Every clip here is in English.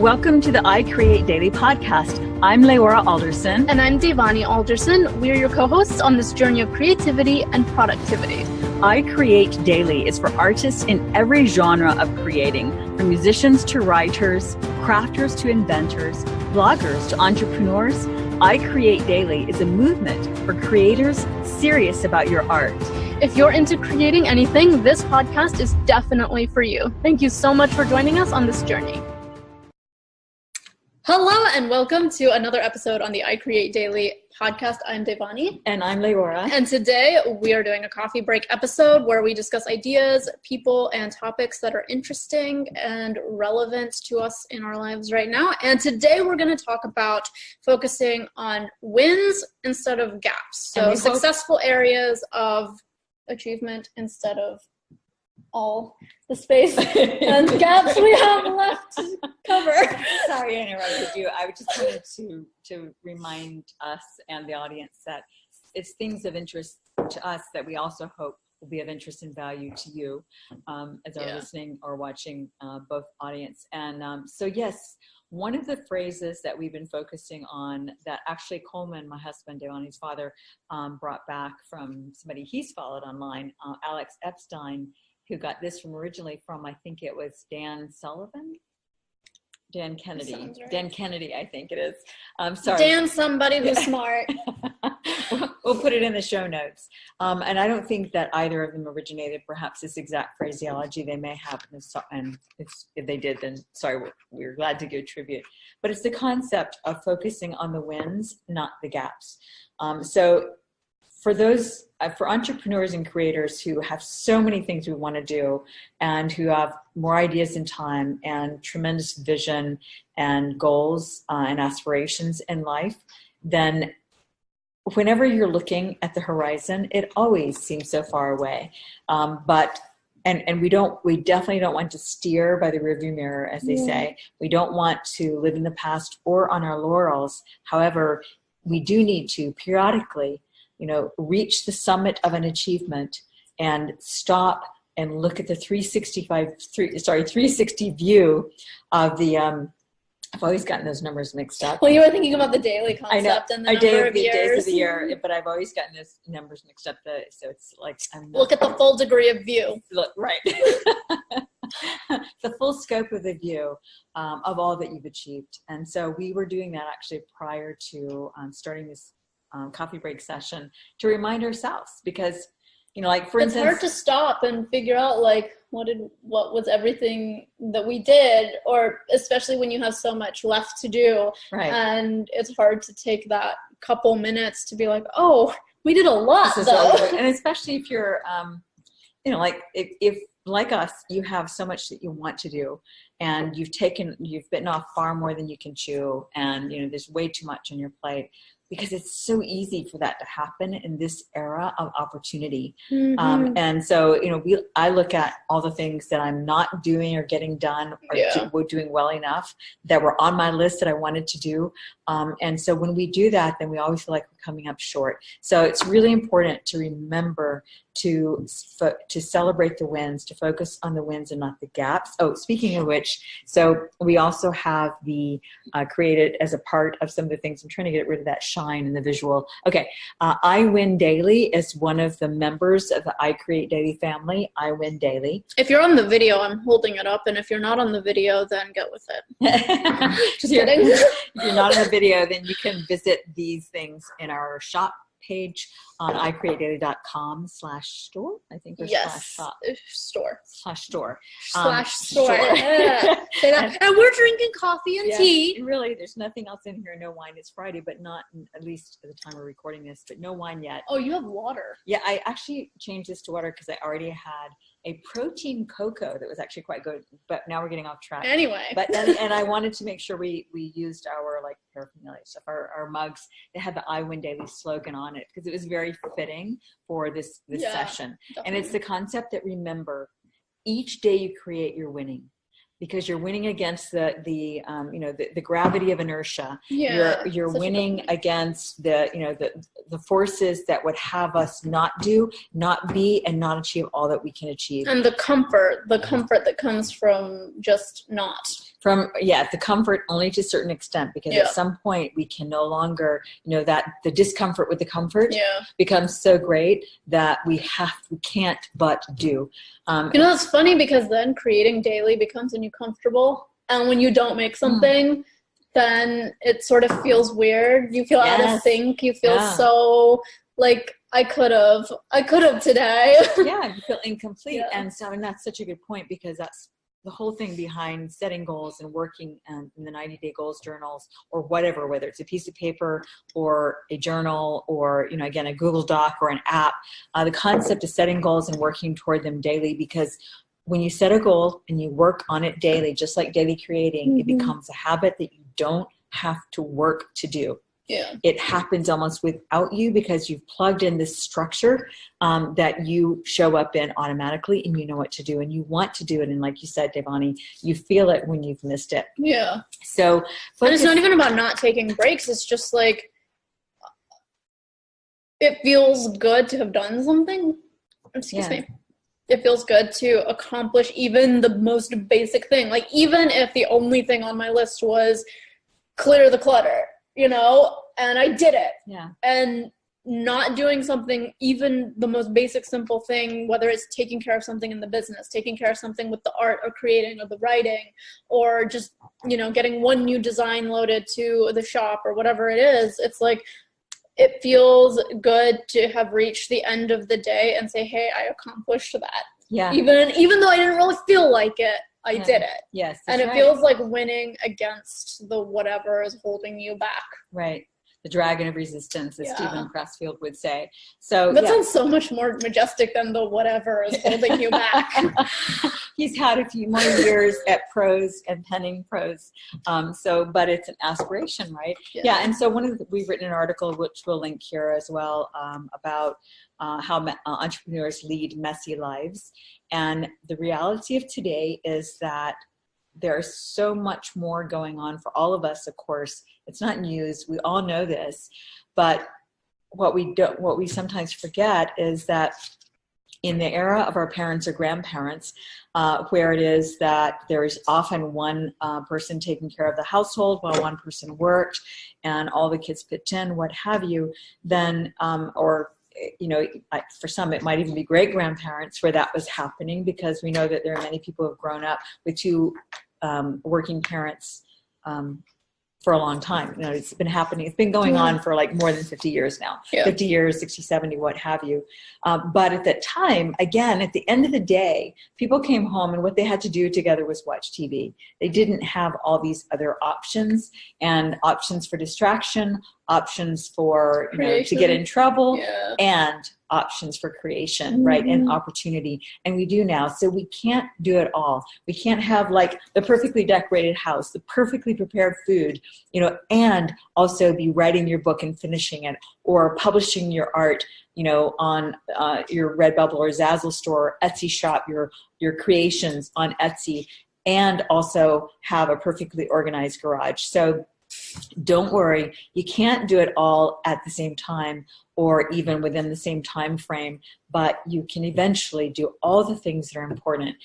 Welcome to the I Create Daily podcast. I'm Leora Alderson. And I'm Devani Alderson. We are your co-hosts on this journey of creativity and productivity. I Create Daily is for artists in every genre of creating, from musicians to writers, crafters to inventors, bloggers to entrepreneurs. I Create Daily is a movement for creators serious about your art. If you're into creating anything, this podcast is definitely for you. Thank you so much for joining us on this journey. Hello and welcome to another episode on the I Create Daily podcast. I'm Devani. And I'm Leora. And today we are doing a coffee break episode where we discuss ideas, people, and topics that are interesting and relevant to us in our lives right now. And today we're going to talk about focusing on wins instead of gaps. So successful areas of achievement instead of all the space and gaps we have left to cover. Sorry I interrupted you. I just wanted to remind us and the audience that it's things of interest to us that we also hope will be of interest and value to you as our listening or watching both audience. And so yes, one of the phrases that we've been focusing on that actually Coleman, my husband, Devani's father, brought back from somebody he's followed online, Alex Epstein, who got this originally from, I think it was Dan Sullivan? Dan Kennedy. Right. Dan Kennedy, I think it is. Sorry. Dan, somebody who's smart. We'll put it in the show notes. And I don't think that either of them originated perhaps this exact phraseology. They may have, and if they did, then sorry, we're glad to give tribute. But it's the concept of focusing on the wins, not the gaps. So for entrepreneurs and creators who have so many things we want to do and who have more ideas and time and tremendous vision and goals and aspirations in life, then whenever you're looking at the horizon, it always seems so far away. But we definitely don't want to steer by the rearview mirror, as they say. We don't want to live in the past or on our laurels. However, we do need to periodically reach the summit of an achievement and stop and look at the 360 view of the, I've always gotten those numbers mixed up. Well, you were thinking about the daily concept and the number of days of the year, but I've always gotten those numbers mixed up. So it's like, look at the full degree of view. Look, right. The full scope of the view of all that you've achieved. And so we were doing that actually prior to starting this coffee break session to remind ourselves, because for instance, it's hard to stop and figure out what was everything that we did, or especially when you have so much left to do, right? And it's hard to take that couple minutes to be like, oh, we did a lot though. And especially if you're if like us, you have so much that you want to do, and you've bitten off far more than you can chew, and there's way too much on your plate, because it's so easy for that to happen in this era of opportunity. Mm-hmm. And so, I look at all the things that I'm not doing or getting done or doing well enough that were on my list that I wanted to do. And so when we do that, then we always feel like we're coming up short. So it's really important to remember to celebrate the wins, to focus on the wins and not the gaps. Oh, speaking of which, so we also have the created as a part of some of the things. I'm trying to get rid of that shine in the visual. Okay, iWinDaily is one of the members of the I Create Daily family. iWinDaily. If you're on the video, I'm holding it up, and if you're not on the video, then get with it. Just kidding. If you're not on the video, then you can visit these things in our shop page on iCreateDaily.com/store. I think there's /shop. Store. /store. /store. Yeah. Say that. And we're drinking coffee and tea. And really, there's nothing else in here. No wine. It's Friday, but not, at least at the time we're recording this, but no wine yet. Oh, you have water. Yeah, I actually changed this to water because I already had a protein cocoa that was actually quite good, but now we're getting off track. Anyway. But then, and I wanted to make sure we used our paraphernalia stuff, our mugs. They had the iWinDaily slogan on it because it was very fitting for this session. Definitely. And it's the concept that, remember, each day you create, you're winning. Because you're winning against the gravity of inertia. Yeah, you're winning against the forces that would have us not do, not be, and not achieve all that we can achieve. And the comfort that comes from just not. The comfort only to a certain extent, because at some point we can no longer, that the discomfort with the comfort becomes so great that we can't but do. It's funny, because then creating daily becomes a new comfortable. And when you don't make something, then it sort of feels weird. You feel out of sync. You feel so like, I could have today. You feel incomplete. And that's such a good point, because that's the whole thing behind setting goals and working in the 90-day goals journals, or whatever, whether it's a piece of paper or a journal, or, again, a Google Doc or an app. The concept of setting goals and working toward them daily, because when you set a goal and you work on it daily, just like daily creating, it becomes a habit that you don't have to work to do. It happens almost without you, because you've plugged in this structure that you show up in automatically, and you know what to do, and you want to do it. And like you said, Devani, you feel it when you've missed it. So, and it's not even about not taking breaks. It's just like, it feels good to have done something. Excuse me. It feels good to accomplish even the most basic thing. Like, even if the only thing on my list was clear the clutter, and I did it. And not doing something, even the most basic, simple thing, whether it's taking care of something in the business, taking care of something with the art or creating or the writing, or just, getting one new design loaded to the shop or whatever it is, it's like, it feels good to have reached the end of the day and say, hey, I accomplished that. Even though I didn't really feel like it, I did it. Yes. And it feels like winning against the whatever is holding you back. Right. The dragon of resistance, as Stephen Pressfield would say. So that sounds so much more majestic than the whatever is holding you back. He's had a few more years at prose and penning prose. But it's an aspiration, right? And so we've written an article, which we'll link here as well, about how entrepreneurs lead messy lives. And the reality of today is that there's so much more going on for all of us. Of course, it's not news. We all know this, but what we sometimes forget is that in the era of our parents or grandparents, where it is that there is often one person taking care of the household while one person worked, and all the kids pitch in, what have you, then for some, it might even be great grandparents where that was happening, because we know that there are many people who have grown up with two working parents for a long time. It's been happening. It's been going on for like more than 50 years now, 50 years, 60, 70, what have you. But at that time, again, at the end of the day, people came home and what they had to do together was watch TV. They didn't have all these other options, and options for distraction, options for, to get in trouble, and options for creation, right, and opportunity. And we do now. So we can't do it all. We can't have like the perfectly decorated house, the perfectly prepared food, and also be writing your book and finishing it, or publishing your art, on your Redbubble or Zazzle store, Etsy shop, your creations on Etsy, and also have a perfectly organized garage. So don't worry, you can't do it all at the same time or even within the same time frame, but you can eventually do all the things that are important.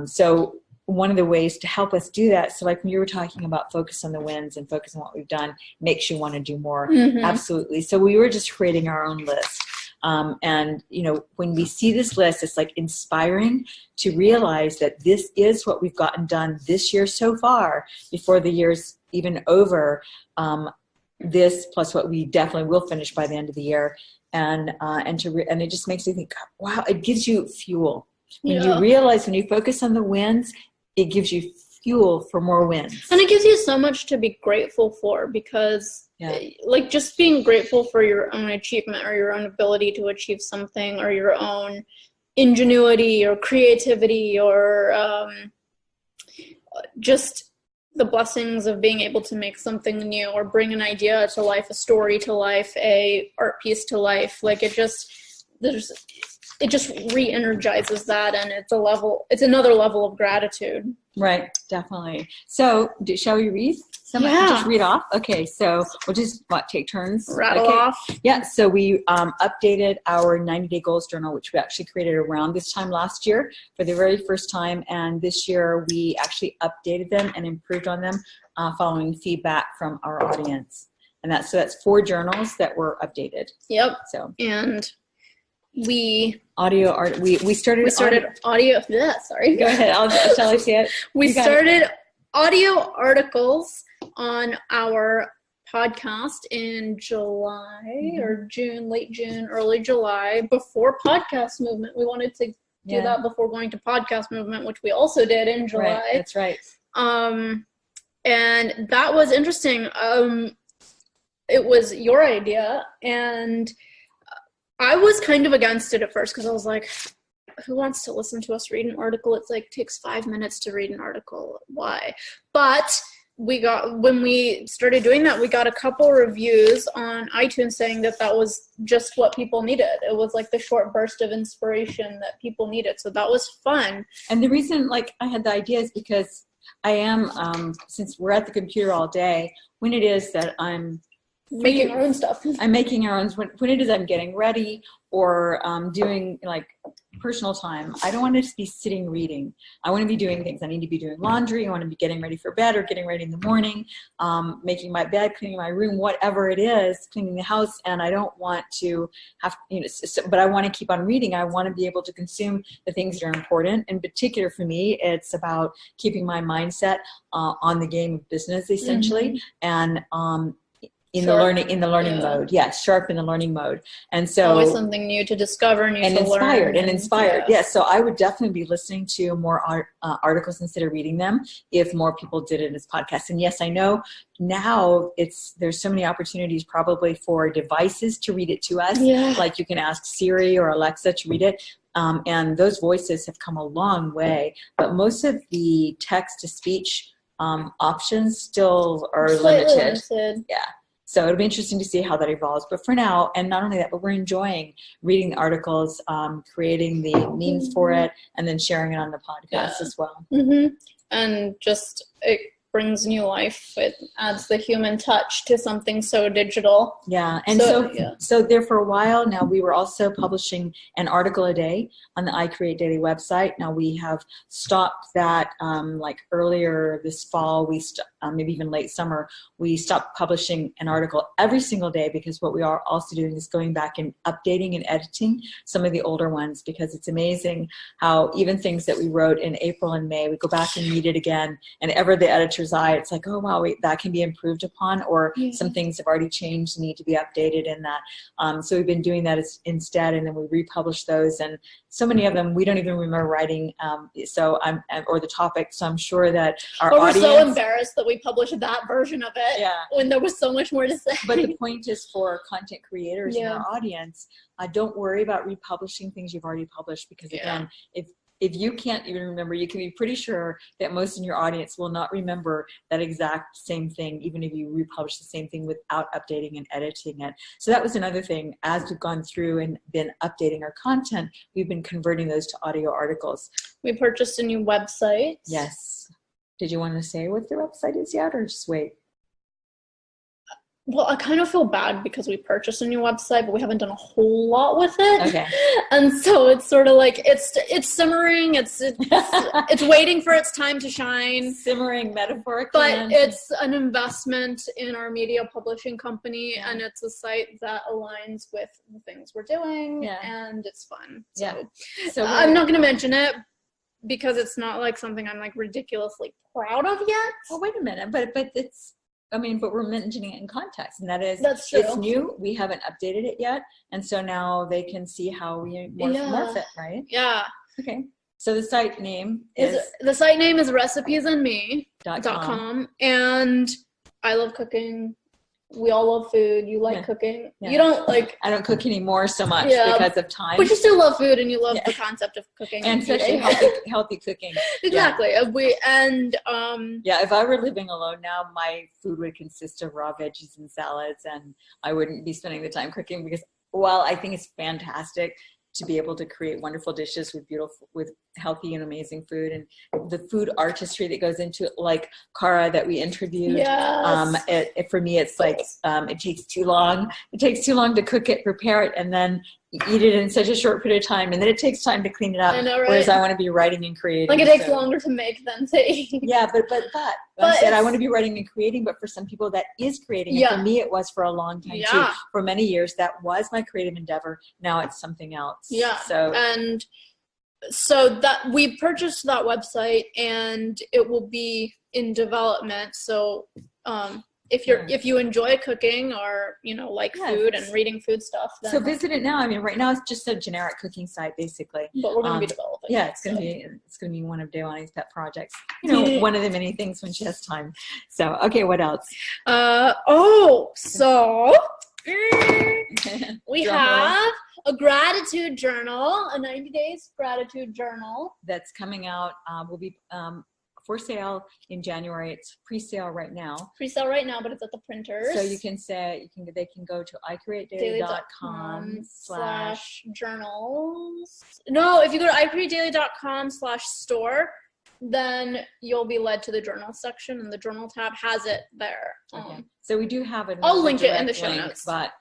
So one of the ways to help us do that, so like when you were talking about focus on the wins and focus on what we've done, makes you want to do more. Absolutely. So we were just creating our own list. And, when we see this list, it's like inspiring to realize that this is what we've gotten done this year so far, before the year's even over. This plus what we definitely will finish by the end of the year. And it just makes you think, wow, it gives you fuel. When you realize, when you focus on the wins, it gives you fuel for more wins. And it gives you so much to be grateful for, because like just being grateful for your own achievement or your own ability to achieve something, or your own ingenuity or creativity, or just the blessings of being able to make something new or bring an idea to life, a story to life, a art piece to life. Like there's it just re-energizes that, and it's another level of gratitude. Right, definitely. So shall we read? Just read off. Okay, so we'll just take turns. Rattle off. Yeah, so we updated our 90-day goals journal, which we actually created around this time last year for the very first time, and this year we actually updated them and improved on them following feedback from our audience. And that's 4 journals that were updated. Yep. So and we started audio. Yeah, sorry. Go ahead. Shall I see it? We started audio articles on our podcast in July or June, late June, early July, before podcast movement. We wanted to do that before going to podcast movement, which we also did in July. Right, that's right. And that was interesting. It was your idea, and I was kind of against it at first because I was like, who wants to listen to us read an article? It's like takes 5 minutes to read an article. Why? But when we started doing that, we got a couple reviews on iTunes saying that was just what people needed. It was like the short burst of inspiration that people needed. So that was fun. And the reason I had the idea is because I am, since we're at the computer all day, when it is that I'm making our own stuff. I'm making our own, when it is I'm getting ready or doing personal time, I don't want to just be sitting reading. I want to be doing things. I need to be doing laundry. I want to be getting ready for bed or getting ready in the morning, making my bed, cleaning my room, whatever it is, cleaning the house. And I don't want to have, but I want to keep on reading. I want to be able to consume the things that are important. In particular for me, it's about keeping my mindset on the game of business, essentially. And in the learning mode. Yes, sharp in the learning mode. And so always something new to discover, new to learn. And inspired. Yes. So I would definitely be listening to more articles instead of reading them if more people did it as podcasts. And yes, I know now there's so many opportunities probably for devices to read it to us. Yeah. Like you can ask Siri or Alexa to read it. And those voices have come a long way. But most of the text-to-speech options still are limited. Yeah. So it'll be interesting to see how that evolves. But for now, and not only that, but we're enjoying reading the articles, creating the memes for it, and then sharing it on the podcast as well. Mm-hmm. And just it brings new life. It adds the human touch to something so digital. Yeah. And so there for a while now, we were also publishing an article a day on the iCreate Daily website. Now we have stopped that earlier this fall, maybe even late summer, we stopped publishing an article every single day because what we are also doing is going back and updating and editing some of the older ones, because it's amazing how even things that we wrote in April and May, we go back and read it again, and ever the editor's eye, it's like, oh wow, wait, that can be improved upon, or some things have already changed and need to be updated in that. So we've been doing that instead, and then we republish those, and so many of them we don't even remember writing, or the topic. So I'm sure that our audience, we're so embarrassed that we published that version of it when there was so much more to say. But the point is for content creators in our audience, don't worry about republishing things you've already published, because again, if you can't even remember, you can be pretty sure that most in your audience will not remember that exact same thing, even if you republish the same thing without updating and editing it. So that was another thing. As we've gone through and been updating our content, we've been converting those to audio articles. We purchased a new website. Yes. Did you want to say what the website is yet, or just wait? Well, I kind of feel bad because we purchased a new website, but we haven't done a whole lot with it. Okay. And so it's sort of like it's simmering. It's waiting for its time to shine. Simmering metaphorically. But it's an investment in our media publishing company, and it's a site that aligns with the things we're doing, and it's fun. So I'm not going to mention it because it's not like something I'm like ridiculously proud of yet. Well, wait a minute, but it's. But we're mentioning it in context, and that's true. It's new. We haven't updated it yet, and so now they can see how we morph it, right? Yeah. Okay. So the site name is recipesandme.com, and I love cooking. We all love food. You like cooking. Yeah. You don't like. I don't cook anymore so much because of time. But you still love food, and you love the concept of cooking, and especially healthy cooking. Exactly. Yeah. If I were living alone now, my food would consist of raw veggies and salads, and I wouldn't be spending the time cooking, because while I think it's fantastic to be able to create wonderful dishes with healthy and amazing food, and the food artistry that goes into it, like Cara that we interviewed. Yes. For me, it's like it takes too long. It takes too long to cook it, prepare it, and then you eat it in such a short period of time, and then it takes time to clean it up. I know, right? Whereas I want to be writing and creating. Like it takes longer to make than to eat. Yeah, but I said I want to be writing and creating, but for some people that is creating. And for me, it was for a long time too. For many years, that was my creative endeavor. Now it's something else. Yeah. So that we purchased that website, and it will be in development. So if you enjoy cooking or like food and reading food stuff, then so visit it now. I mean, right now it's just a generic cooking site basically. But we're going to be developing. Yeah, it's going to be one of Dewanni's pet projects. One of the many things when she has time. So okay, what else? So we have a gratitude journal, a 90 days gratitude journal that's coming out. Will be for sale in January. It's pre-sale right now. Pre-sale right now, but it's at the printers. So they can go to icreatedaily.com/journals. No, if you go to icreatedaily.com/store, then you'll be led to the journal section, and the journal tab has it there. Okay. So we do have it. I'll link it in the show notes. But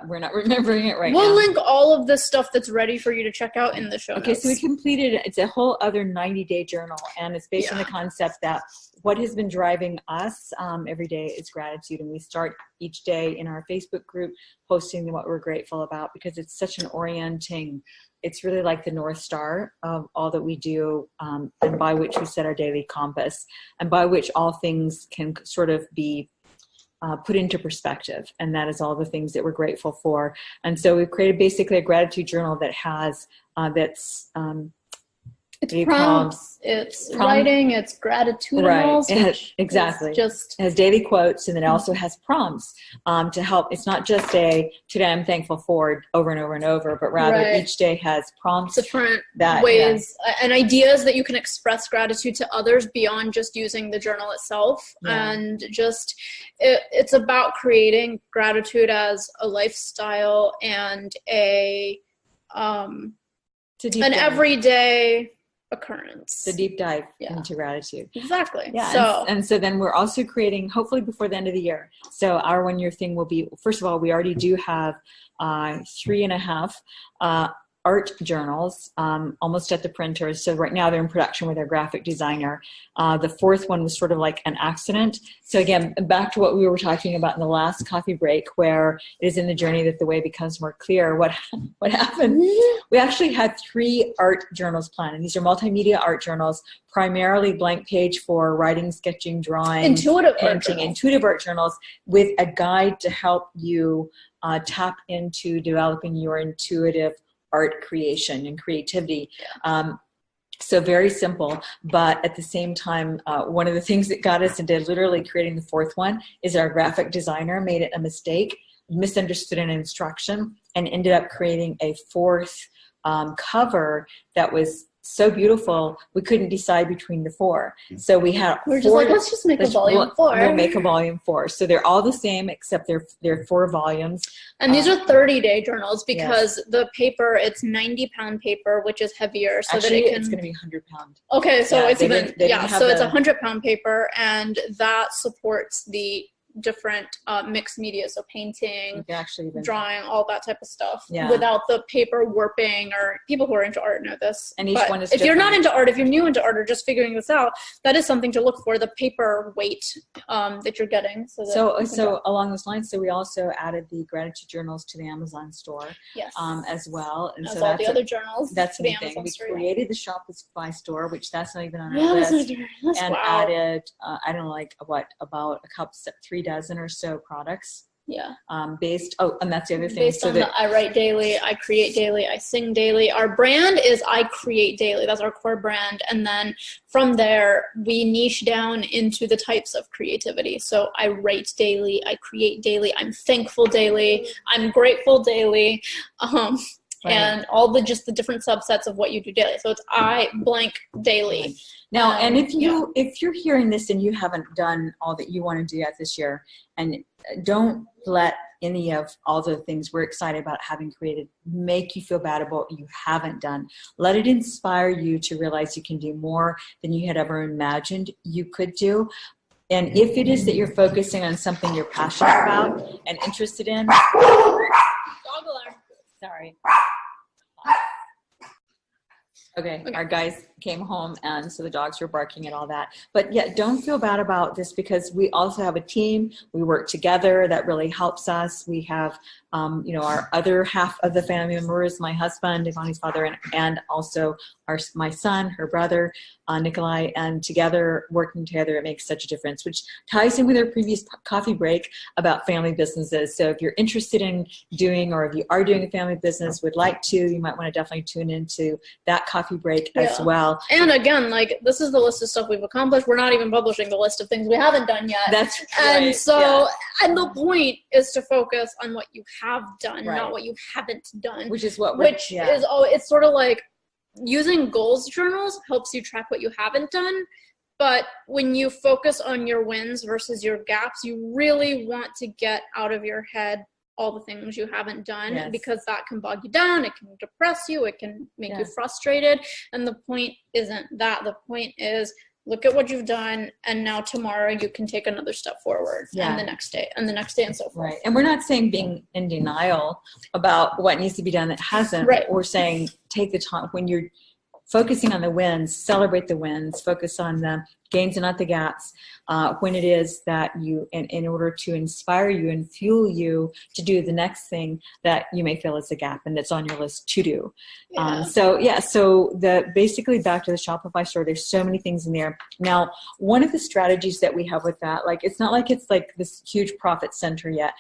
we're not remembering it right now. We'll link all of the stuff that's ready for you to check out in the show notes. Okay, so we completed, it's a whole other 90-day journal, and it's based on the concept that what has been driving us every day is gratitude, and we start each day in our Facebook group posting what we're grateful about, because it's such an orienting, it's really like the North Star of all that we do, and by which we set our daily compass, and by which all things can sort of be put into perspective, and that is all the things that we're grateful for. And so we've created basically a gratitude journal that has it's prompts, it's writing, it's gratitudinals. Right, exactly. It has daily quotes, and then it also has prompts to help. It's not just today I'm thankful for over and over and over, but rather each day has prompts. Different ways and ideas that you can express gratitude to others beyond just using the journal itself. And just, it's about creating gratitude as a lifestyle and an everyday occurrence. The deep dive into gratitude. Exactly. Yeah. So then we're also creating, hopefully before the end of the year. So our 1 year thing will be, first of all, we already do have 3.5 art journals almost at the printers. So right now they're in production with our graphic designer. The fourth one was sort of like an accident. So again, back to what we were talking about in the last coffee break, where it is in the journey that the way becomes more clear. What happened? We actually had 3 art journals planned, and these are multimedia art journals, primarily blank page for writing, sketching, drawing, painting, intuitive art journals with a guide to help you tap into developing your intuitive art creation and creativity. So very simple, but at the same time, one of the things that got us into literally creating the fourth one is our graphic designer made it a mistake, misunderstood an instruction, and ended up creating a fourth cover that was so beautiful we couldn't decide between the 4. So we're just like, let's just make a volume 4. We'll make a volume 4. So they're all the same except they're 4 volumes. And these are 30-day journals because the paper, it's 90-pound paper, which is heavier, so actually, that it's going to be 100-pound. Okay, so it's even so it's 100-pound paper, and that supports the different mixed media, so painting, drawing, all that type of stuff, without the paper warping. Or people who are into art know this. And each one is different. If you're not into art, if you're new into art or just figuring this out, that is something to look for, the paper weight that you're getting. So along those lines, so we also added the gratitude journals to the Amazon store as well. And so all the other journals. That's the thing. We created the Shopify store, which that's not even on our list, and added about a couple, 3 dozen or so products. And that's the other thing. Based on I write daily, I create daily, I sing daily. Our brand is I create daily. That's our core brand. And then from there, we niche down into the types of creativity. So I write daily, I create daily, I'm thankful daily, I'm grateful daily. And all the different subsets of what you do daily. So it's I blank daily. Now, and if you're hearing this and you haven't done all that you want to do yet this year, and don't let any of all the things we're excited about having created make you feel bad about what you haven't done. Let it inspire you to realize you can do more than you had ever imagined you could do. And if it is that you're focusing on something you're passionate about and interested in, Dog alarm. sorry. Okay, our guys came home, and so the dogs were barking and all that. But yeah, don't feel bad about this, because we also have a team. We work together. That really helps us. We have, our other half of the family members, my husband, Ivani's father, and also my son, her brother, Nikolai, and together, working together, it makes such a difference, which ties in with our previous coffee break about family businesses. So if you're interested in doing, or if you are doing a family business, would like to, you might want to definitely tune into that coffee break as well. And again, like, this is the list of stuff we've accomplished. We're not even publishing the list of things we haven't done yet. That's and right. So, and the point is to focus on what you have done, Right. not what you haven't done. Which is what is, it's sort of like using goals journals helps you track what you haven't done. But when you focus on your wins versus your gaps, you really want to get out of your head all the things you haven't done, Yes. because that can bog you down, it can depress you, it can make you frustrated. And the point isn't that. The point is, look at what you've done, and now tomorrow you can take another step forward, and the next day, and the next day, and so forth. Right. And we're not saying being in denial about what needs to be done that hasn't. Right. We're saying take the time when you're focusing on the wins, celebrate the wins, focus on the gains and not the gaps. When it is that you, in order to inspire you and fuel you to do the next thing that you may feel is a gap and that's on your list to do. So basically back to the Shopify store, there's so many things in there. Now, one of the strategies that we have with that, like, it's not like it's like this huge profit center yet.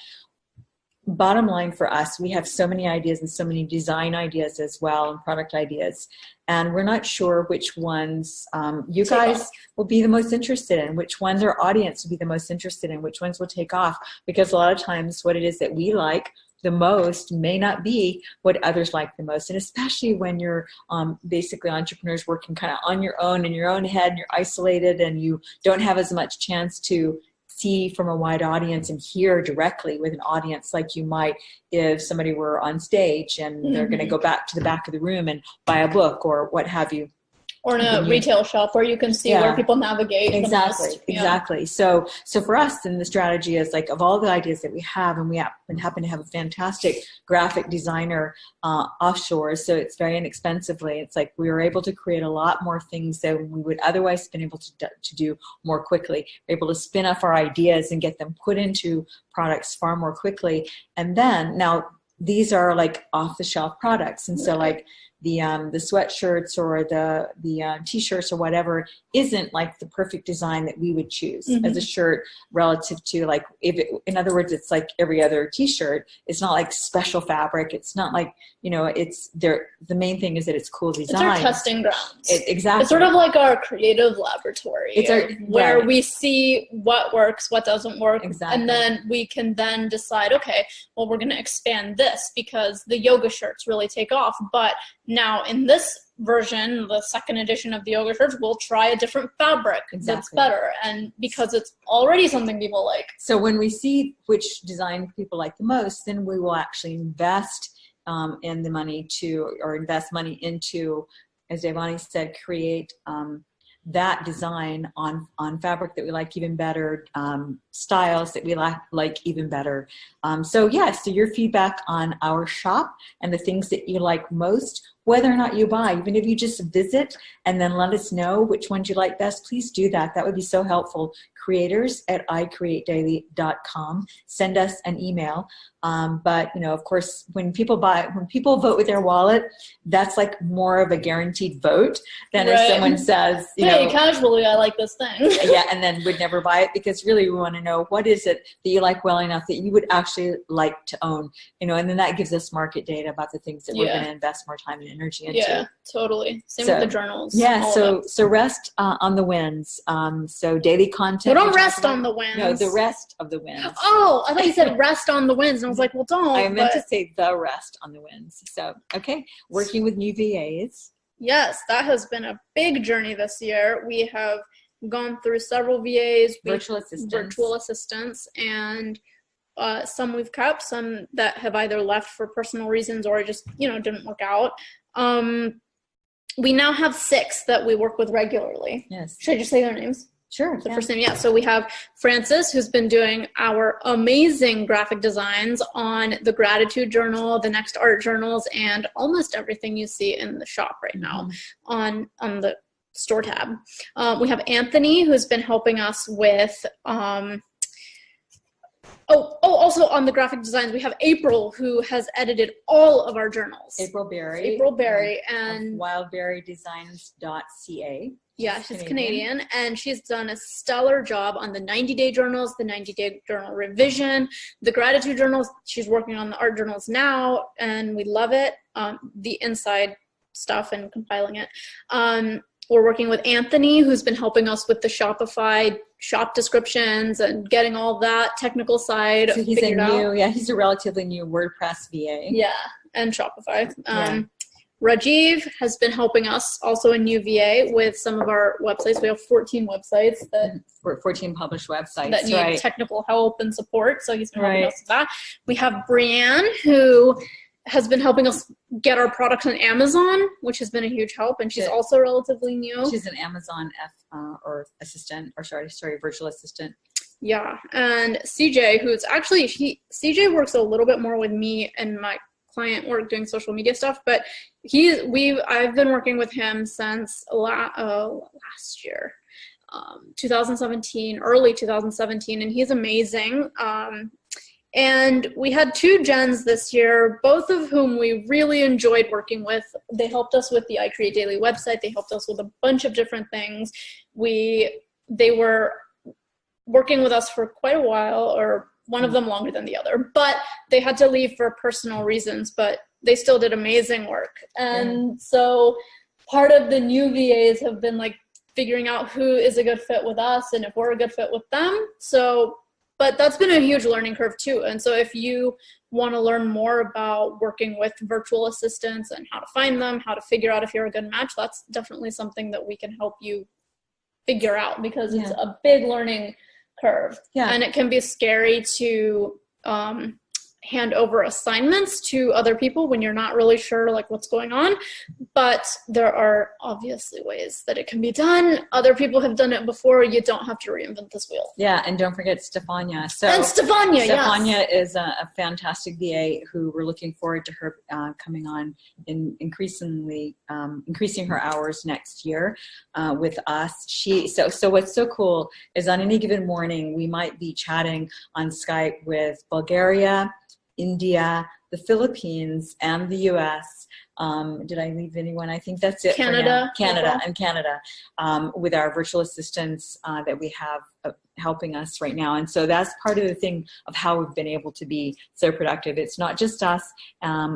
Bottom line for us, we have so many ideas and so many design ideas as well, and product ideas. And we're not sure which ones you guys will be the most interested in, which ones our audience will be the most interested in, which ones will take off. Because a lot of times what it is that we like the most may not be what others like the most. And especially when you're basically entrepreneurs working kind of on your own, in your own head, and you're isolated and you don't have as much chance to see from a wide audience and hear directly with an audience like you might if somebody were on stage and they're going to go back to the back of the room and buy a book or what have you. Or in a retail shop where you can see where people navigate. Exactly. So for us, then the strategy is, like, of all the ideas that we have, and we happen to have a fantastic graphic designer offshore, so it's very inexpensively. It's like we were able to create a lot more things than we would otherwise have been able to do more quickly. We're able to spin off our ideas and get them put into products far more quickly. And then now these are like off-the-shelf products, and so like the sweatshirts or the t-shirts or whatever isn't like the perfect design that we would choose as a shirt relative to, like, in other words, it's like every other t-shirt. It's not like special fabric. It's not like, it's there. The main thing is that it's cool design. It's our testing grounds. Exactly. It's sort of like our creative laboratory, where we see what works, what doesn't work, and then we can then decide, okay, well, we're going to expand this because the yoga shirts really take off, but now in this version, the second edition of the yoga shirts, we'll try a different fabric that's better, and because it's already something people like. So when we see which design people like the most, then we will actually invest in the money invest money into, as Devani said, create that design on fabric that we like even better, styles that we like even better. So your feedback on our shop and the things that you like most, whether or not you buy, even if you just visit and then let us know which ones you like best, please do that. That would be so helpful. creators@icreatedaily.com. Send us an email. But of course, when people vote with their wallet, that's like more of a guaranteed vote than if someone says, hey, casually, I like this thing. And then would never buy it, because really we want to know what is it that you like well enough that you would actually like to own, and then that gives us market data about the things that we're going to invest more time and energy into. Yeah, totally. Same with the journals. Yeah, so rest on the wins. So daily content. We don't rest on the wins. No, the rest of the wins. Oh, I thought you said rest on the wins, and I was like, well, don't. I meant to say the rest on the wins. So, okay, working with new VAs. Yes, that has been a big journey this year. We have gone through several VAs. Virtual assistants, and Some we've kept, some that have either left for personal reasons or just, didn't work out. We now have 6 that we work with regularly. Yes. Should I just say their names? Sure. The first name, yeah. So we have Frances, who's been doing our amazing graphic designs on the Gratitude Journal, the Next Art Journals, and almost everything you see in the shop right now on the store tab. We have Anthony, who's been helping us with also on the graphic designs, we have April, who has edited all of our journals. April Berry. And wildberrydesigns.ca. Yeah, she's Canadian, and she's done a stellar job on the 90-day journals, the 90-day journal revision, the gratitude journals. She's working on the art journals now, and we love it, the inside stuff and compiling it. We're working with Anthony, who's been helping us with the Shopify shop descriptions and getting all that technical side so he's figured out. He's a relatively new WordPress VA. Yeah, and Shopify. Rajiv has been helping us, also a new VA, with some of our websites. We have 14 websites 14 published websites that need technical help and support. So he's been helping us with that. We have Brianne, who has been helping us get our products on Amazon, which has been a huge help. And she's also relatively new. She's an Amazon virtual assistant. Yeah, and CJ, who's actually CJ works a little bit more with me and my client work doing social media stuff, but I've been working with him since last year, 2017, early 2017, and he's amazing. And we had 2 gens this year, both of whom we really enjoyed working with. They helped us with the iCreateDaily website. They helped us with a bunch of different things. They were working with us for quite a while, or one of them longer than the other, but they had to leave for personal reasons, but they still did amazing work. And so part of the new VAs have been like figuring out who is a good fit with us and if we're a good fit with them. But that's been a huge learning curve too. And so if you want to learn more about working with virtual assistants and how to find them, how to figure out if you're a good match, that's definitely something that we can help you figure out, because it's a big learning curve. Yeah. And it can be scary to hand over assignments to other people when you're not really sure like what's going on, but there are obviously ways that it can be done. Other people have done it before. You don't have to reinvent this wheel. Yeah, and don't forget Stefania. Stefania is a fantastic VA who we're looking forward to her coming on and increasing her hours next year with us. So what's so cool is on any given morning we might be chatting on Skype with Bulgaria, India, the Philippines, and the US. Did I leave anyone? I think that's it. Canada. Canada, with our virtual assistants that we have helping us right now. And so that's part of the thing of how we've been able to be so productive. It's not just us.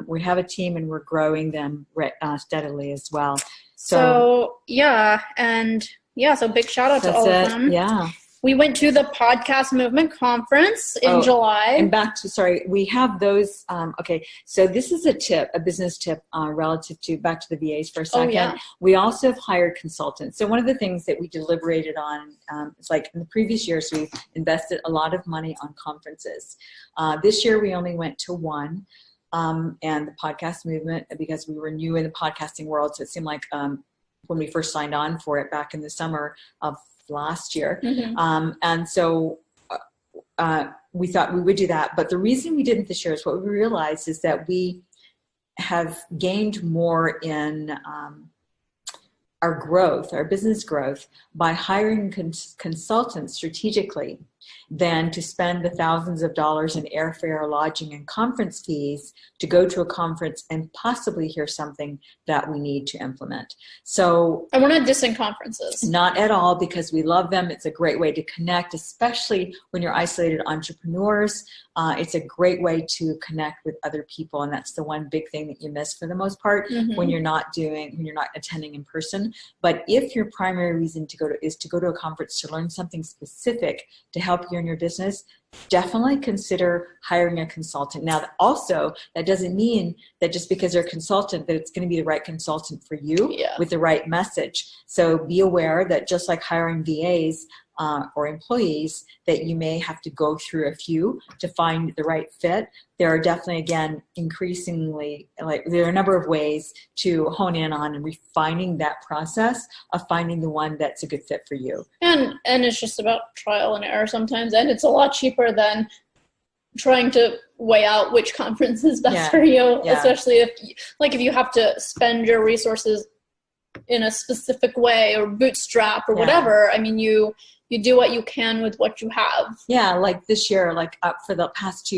We have a team and we're growing them steadily as well. So big shout out to all of them. Yeah. We went to the Podcast Movement Conference in July. And we have those. So this is a business tip relative to, back to the VAs for a second. Yeah. We also have hired consultants. So one of the things that we deliberated on, is like in the previous years, we've invested a lot of money on conferences. This year we only went to one, and the Podcast Movement, because we were new in the podcasting world. So it seemed like when we first signed on for it back in the summer of last year. And so we thought we would do that. But the reason we didn't this year is what we realized is that we have gained more in our growth, our business growth, by hiring consultants strategically than to spend the thousands of dollars in airfare, lodging, and conference fees to go to a conference and possibly hear something that we need to implement. So, and we're not dissing conferences. Not at all, because we love them. It's a great way to connect, especially when you're isolated entrepreneurs. It's a great way to connect with other people, and that's the one big thing that you miss for the most part when you're not attending in person. But if your primary reason is to go to a conference to learn something specific to help you in your business, definitely consider hiring a consultant. Now, also, that doesn't mean that just because they're a consultant that it's going to be the right consultant for you with the right message. So be aware that just like hiring VAs, or employees that you may have to go through a few to find the right fit. There are definitely, again, increasingly, like there are a number of ways to hone in on and refining that process of finding the one that's a good fit for you. And it's just about trial and error sometimes, and it's a lot cheaper than trying to weigh out which conference is best for you, especially if you have to spend your resources in a specific way or bootstrap or whatever. I mean, you do what you can with what you have. Yeah, like this year, like up for the past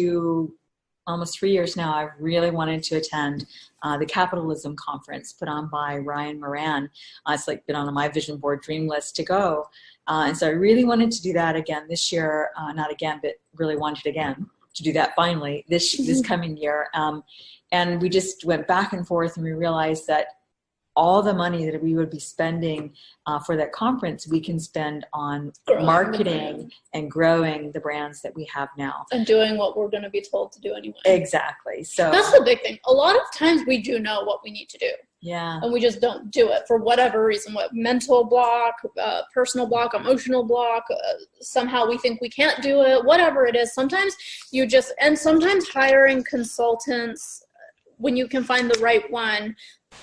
almost 3 years now, I've really wanted to attend the Capitalism Conference put on by Ryan Moran. It's like been on my vision board dream list to go. And so I really wanted to do that again this year, not again, but really wanted again to do that finally this coming year. And we just went back and forth, and we realized that all the money that we would be spending for that conference, we can spend on marketing and growing the brands that we have now. And doing what we're going to be told to do anyway. Exactly. So that's the big thing. A lot of times we do know what we need to do. Yeah. And we just don't do it for whatever reason, what mental block, personal block, emotional block, somehow we think we can't do it, whatever it is. Sometimes sometimes hiring consultants when you can find the right one,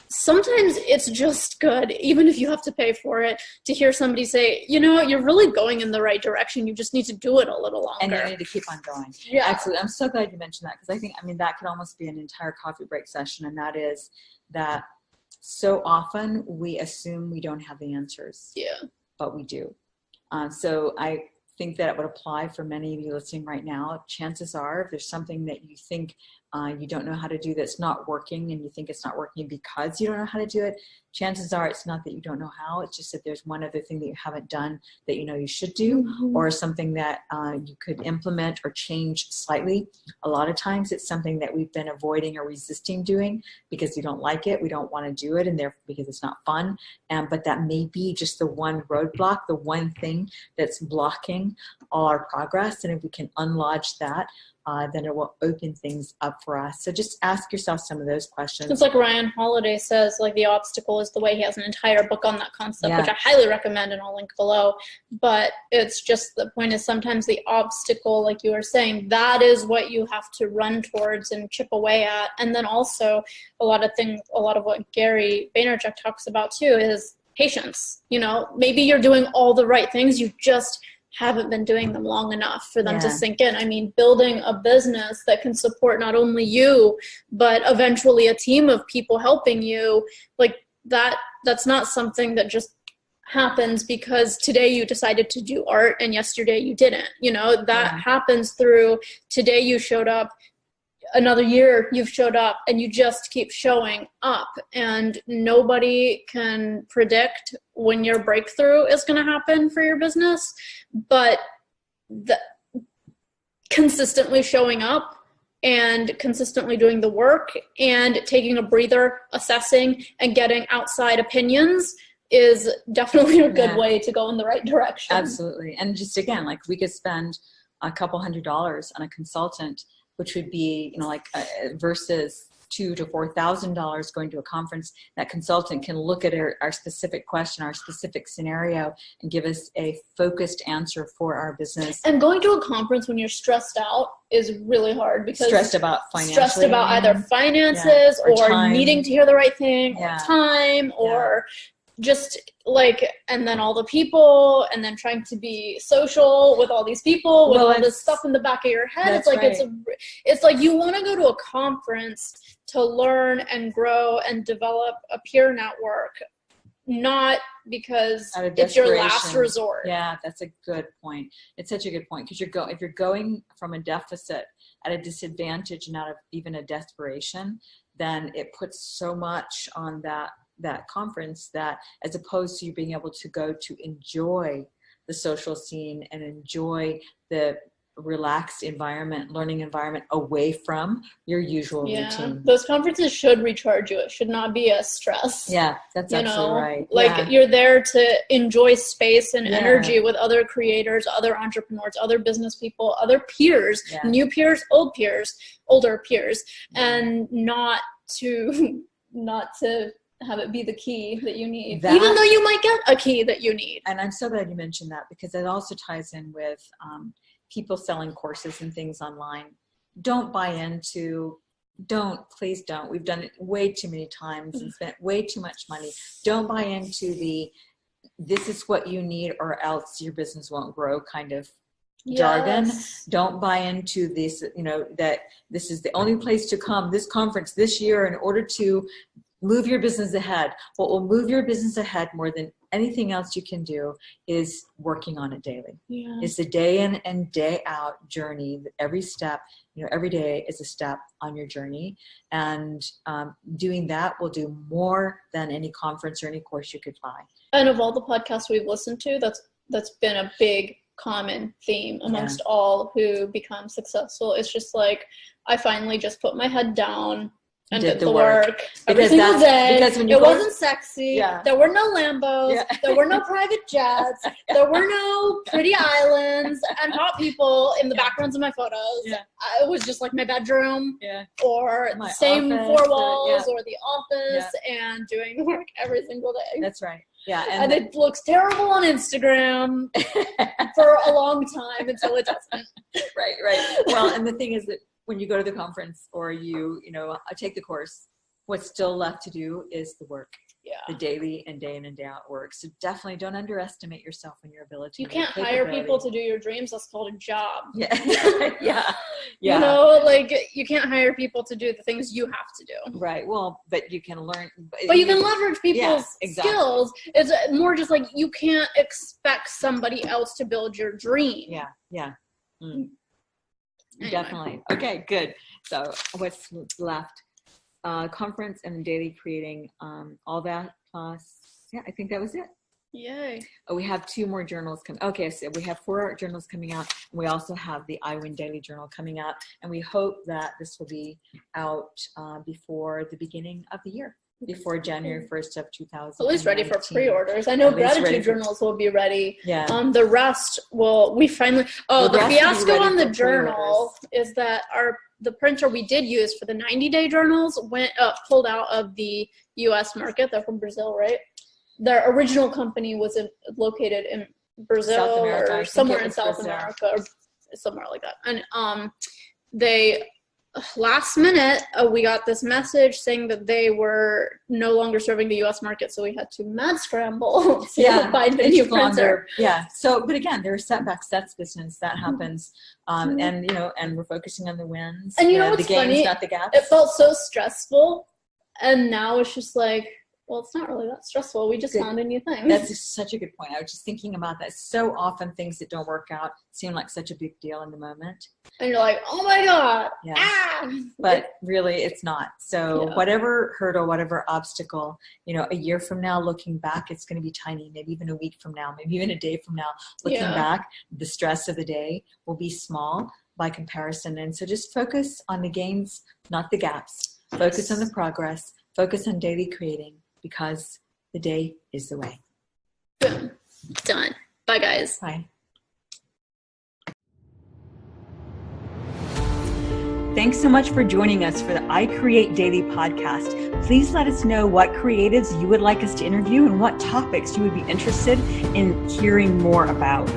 sometimes it's just good, even if you have to pay for it, to hear somebody say, you're really going in the right direction. You just need to do it a little longer. And you need to keep on going. Yeah. Absolutely. I'm so glad you mentioned that, because that could almost be an entire coffee break session. And that is that so often we assume we don't have the answers. Yeah. But we do. So I think that it would apply for many of you listening right now. Chances are, if there's something that you think you don't know how to do that's not working, and you think it's not working because you don't know how to do it, chances are it's not that you don't know how, it's just that there's one other thing that you haven't done that you should do, or something that you could implement or change slightly. A lot of times it's something that we've been avoiding or resisting doing because we don't like it, we don't want to do it, and therefore because it's not fun. But that may be just the one roadblock, the one thing that's blocking all our progress. And if we can unlodge that, then it will open things up for us. So just ask yourself some of those questions. It's like Ryan Holiday says, like, the obstacle is the way. He has an entire book on that concept, which I highly recommend, and I'll link below. But it's just, the point is sometimes the obstacle, like you were saying, that is what you have to run towards and chip away at. And then also a lot of what Gary Vaynerchuk talks about too is patience. Maybe you're doing all the right things, you just haven't been doing them long enough for them to sink in. I mean, building a business that can support not only you, but eventually a team of people helping you, like that's not something that just happens because today you decided to do art and yesterday you didn't. That happens through today you showed up, another year you've showed up, and you just keep showing up. And nobody can predict when your breakthrough is going to happen for your business, but consistently showing up and consistently doing the work and taking a breather, assessing, and getting outside opinions is definitely a good way to go in the right direction. Absolutely. And just again, like, we could spend a couple $100s on a consultant, which would be, versus $2,000 to $4,000 going to a conference. That consultant can look at our specific question, our specific scenario, and give us a focused answer for our business. And going to a conference when you're stressed out is really hard, because stressed about either finances or time, needing to hear the right thing, or time, or just and then all the people, and then trying to be social with all these people with all this stuff in the back of your head. It's like, it's like you want to go to a conference to learn and grow and develop a peer network, not because it's your last resort. Yeah, that's a good point. It's such a good point, because if you're going from a deficit at a disadvantage, not even a desperation, then it puts so much on that conference, that as opposed to you being able to go to enjoy the social scene and enjoy the relaxed environment, learning environment away from your usual routine. Those conferences should recharge you. It should not be a stress. Yeah, that's absolutely right. You're there to enjoy space and energy with other creators, other entrepreneurs, other business people, other peers, new peers, older peers, and not to have it be the key that you need, That- even though you might get a key that you need. And I'm so glad you mentioned that, because it also ties in with people selling courses and things online. Please don't. We've done it way too many times and spent way too much money. Don't buy into this is what you need or else your business won't grow kind of jargon. Don't buy into this, that this is the only place to come, this conference this year, in order to move your business ahead. What will move your business ahead more than anything else you can do is working on it daily. Yeah. It's the day in and day out journey. Every step, every day is a step on your journey. And doing that will do more than any conference or any course you could buy. And of all the podcasts we've listened to, that's been a big common theme amongst all who become successful. It's just like, I finally just put my head down and did the work every single day. Because when it wasn't sexy. Yeah. There were no Lambos. Yeah. There were no private jets. There were no pretty islands and hot people in the backgrounds of my photos. Yeah. It was just like my bedroom or the same four walls or the office and doing the work every single day. That's right. Yeah. And it looks terrible on Instagram for a long time until it doesn't. Right. Well, and the thing is that when you go to the conference or you take the course, what's still left to do is the work. Yeah. The daily and day in and day out work. So definitely don't underestimate yourself and your ability. You can't hire people to do your dreams. That's called a job. Yeah. Yeah. You can't hire people to do the things you have to do. Right. Well, but you can learn. But you can leverage people's skills. It's more just like you can't expect somebody else to build your dream. Yeah. Yeah. Anyway. Definitely. Okay, good. So what's left? Conference and daily creating, all that plus, I think that was it. Yay. We have 2 more journals coming. Okay, so we have 4 journals coming out. And we also have the iWinDaily journal coming out. And we hope that this will be out before the beginning of the year. Before January 1st of 2000. At least ready for pre-orders. I know gratitude journals will be ready. Yeah. The rest the fiasco on the journal is that the printer we did use for the 90-day journals pulled out of the U.S. market. They're from Brazil, right? Their original company was located in Brazil or somewhere in South America or somewhere like that. And they last minute, we got this message saying that they were no longer serving the U.S. market, so we had to mad scramble to find a new printer. Yeah. So, but again, there are setbacks. That's business. That happens. And we're focusing on the wins. And what's the gains, funny? Not the gaps. It felt so stressful, and now it's just like, well, it's not really that stressful. We just found a new thing. That's such a good point. I was just thinking about that. So often things that don't work out seem like such a big deal in the moment. And you're like, oh my God. Yeah. But really it's not. So whatever hurdle, whatever obstacle, a year from now, looking back, it's going to be tiny. Maybe even a week from now, maybe even a day from now, looking back, the stress of the day will be small by comparison. And so just focus on the gains, not the gaps. Focus on the progress. Focus on daily creating. Because the day is the way. Boom. Done. Bye, guys. Bye. Thanks so much for joining us for the I Create Daily podcast. Please let us know what creatives you would like us to interview and what topics you would be interested in hearing more about.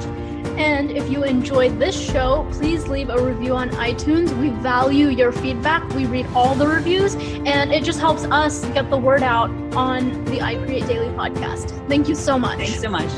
And if you enjoyed this show, please leave a review on iTunes. We value your feedback. We read all the reviews, and it just helps us get the word out on the I Create Daily podcast. Thank you so much. Thanks so much.